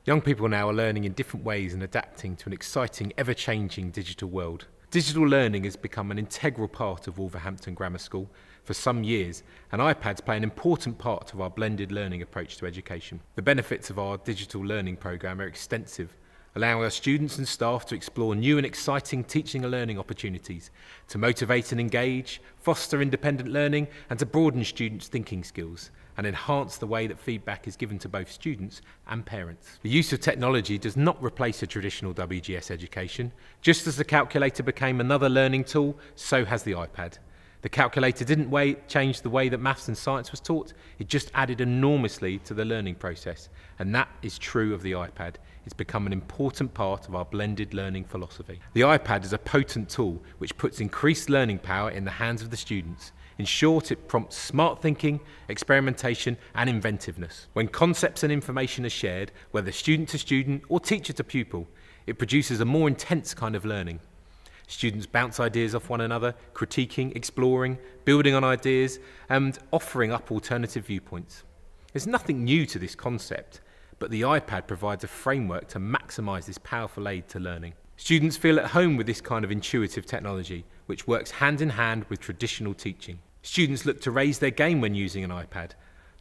Young people now are learning in different ways and adapting to an exciting, ever-changing digital world. Digital learning has become an integral part of Wolverhampton Grammar School for some years, and iPads play an important part of our blended learning approach to education. The benefits of our digital learning programme are extensive, allowing our students and staff to explore new and exciting teaching and learning opportunities, to motivate and engage, foster independent learning, and to broaden students' thinking skills, and enhance the way that feedback is given to both students and parents. The use of technology does not replace a traditional WGS education. Just as the calculator became another learning tool, so has the iPad. The calculator didn't change the way that maths and science was taught, it just added enormously to the learning process. And that is true of the iPad. It's become an important part of our blended learning philosophy. The iPad is a potent tool which puts increased learning power in the hands of the students. In short, it prompts smart thinking, experimentation and inventiveness. When concepts and information are shared, whether student to student or teacher to pupil, it produces a more intense kind of learning. Students bounce ideas off one another, critiquing, exploring, building on ideas and offering up alternative viewpoints. There's nothing new to this concept, but the iPad provides a framework to maximise this powerful aid to learning. Students feel at home with this kind of intuitive technology, which works hand in hand with traditional teaching. Students look to raise their game when using an iPad,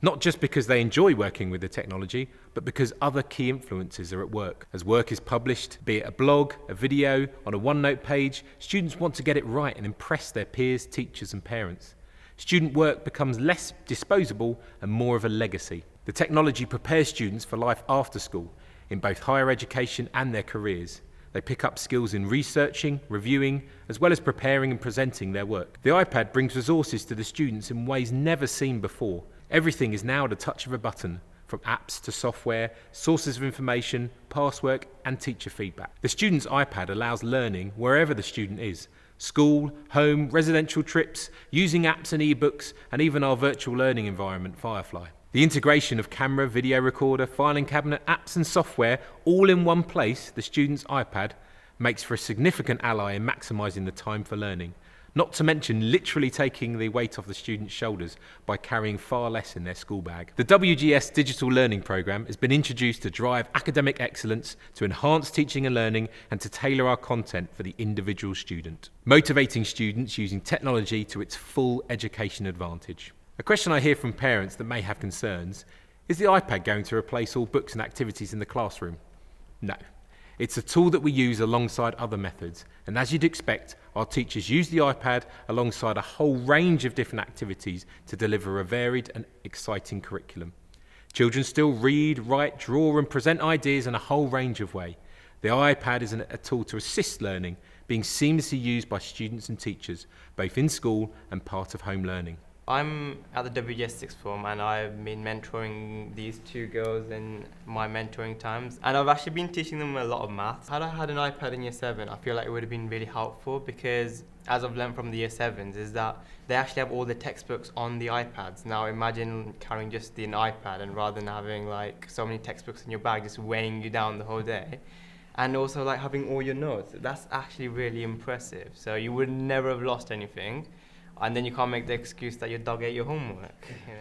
not just because they enjoy working with the technology, but because other key influences are at work. As work is published, be it a blog, a video, on a OneNote page, students want to get it right and impress their peers, teachers and parents. Student work becomes less disposable and more of a legacy. The technology prepares students for life after school, in both higher education and their careers. They pick up skills in researching, reviewing, as well as preparing and presenting their work. The iPad brings resources to the students in ways never seen before. Everything is now at a touch of a button, from apps to software, sources of information, past work and teacher feedback. The student's iPad allows learning wherever the student is. School, home, residential trips, using apps and ebooks, and even our virtual learning environment, Firefly. The integration of camera, video recorder, filing cabinet, apps and software all in one place, the student's iPad, makes for a significant ally in maximising the time for learning. Not to mention literally taking the weight off the student's shoulders by carrying far less in their school bag. The WGS Digital Learning Programme has been introduced to drive academic excellence, to enhance teaching and learning, and to tailor our content for the individual student, motivating students using technology to its full education advantage. A question I hear from parents that may have concerns: is the iPad going to replace all books and activities in the classroom? No. It's a tool that we use alongside other methods, and as you'd expect, our teachers use the iPad alongside a whole range of different activities to deliver a varied and exciting curriculum. Children still read, write, draw and present ideas in a whole range of ways. The iPad is a tool to assist learning, being seamlessly used by students and teachers, both in school and part of home learning. I'm at the WGS sixth form and I've been mentoring these two girls in my mentoring times, and I've actually been teaching them a lot of maths. Had I had an iPad in year 7, I feel like it would have been really helpful, because as I've learned from the year 7s is that they actually have all the textbooks on the iPads. Now imagine carrying just an iPad, and rather than having like so many textbooks in your bag just weighing you down the whole day, and also like having all your notes, that's actually really impressive. So you would never have lost anything. And then you can't make the excuse that your dog ate your homework, you know?